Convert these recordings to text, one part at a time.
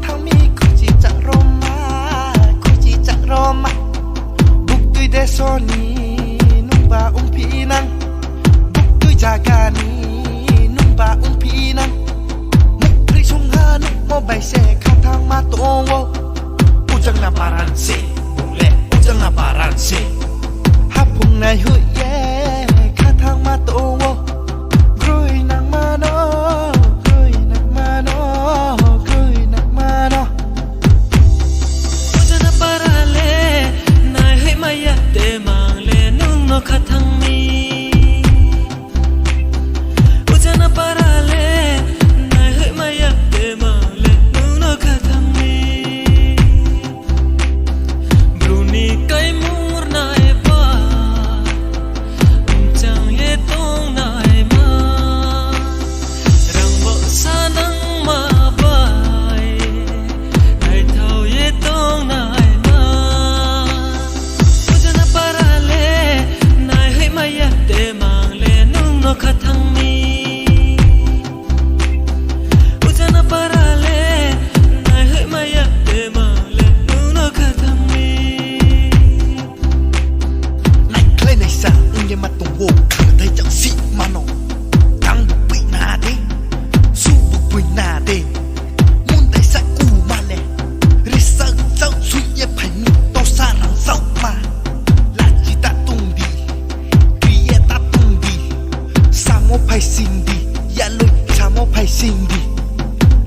ทั้งมีคุจิจะรอมาคุจิจะรอมาบุกตุยเดโซนีนุ่งบาพีนังบุกตุยจากานีนุ่งบาพีนังมุกริชงฮานุโมบายเซข้าทางมาโตโวอุจังนาบารันเซบุเล่อุจังนาบารันเซฮับพุงในหุยเย่ข้าทางมาโตโวกรุยนังมาโนกรุยนังมาโนกรุยนังมาโนอุจังนาบารันเล่นายให้มายะเตมังเล่นุ่งโนข้าทางมีอุจังนาบารันเล่นายให้มายะเตมังเล่นุ่งโนข้าทางมีบรูนีไกมูร์นายบ้าจังเยตงนายมารังบ่สานังมาบายนายเท่าเยตงนายมาอุจังนาบารันเล่นายให้มายะเตมังเล่นุ่งโนข้าทางมีอุจังนาบารันเล่นายให้มายะเตมังเล่นุ่งโนข้าทางมีไล่เคลในสาอุยมาตุงโวข้าไทยจังสิมาโนทั้งบุกปีนาเดสู้บุกปีนาเดมุนได้สักกูมาเลยริสเจ้าสุยเย่ไผ่มีโตสารังเศร้ามาลาจิตาตุงดีกรีเยตาตุงดีสามโมไผ่สิงดีอย่าลุยสามโมไผ่สิงดี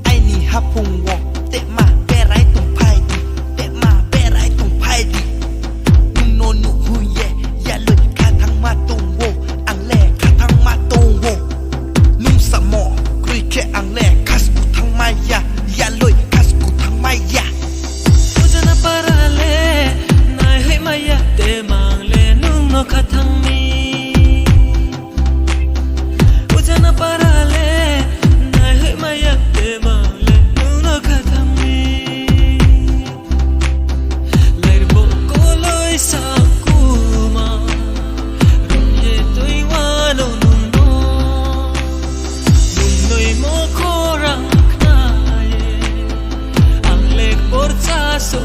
ไอ้นี่ฮับพุงวอเตะมาเปไรตุงไผ่ดีเตะมาเปไรตุงไผ่ดีนุงโนนุหุยเย่อย่าลุยข้าทางมาตุงโวอังแลข้าทางมาตุงโวนุ่งสมอกรุยแค่อังแลคัสกูทางมายาอย่าลุยคัสกูทางมายาอุจังนาบารันเล่นายให้มายะเตมังเล่นุ่งโนข้าทางมีอุจังนาบารันเล่นายให้มายะเตมังเล่นุ่งโนข้าทางมีไลร์โบโกลอยสักกูมารุ่งเย่ตุยวาโนนุ่งโนนุ่งหน่อยโมโครังขนายอังเล็กบอร์ซาสุ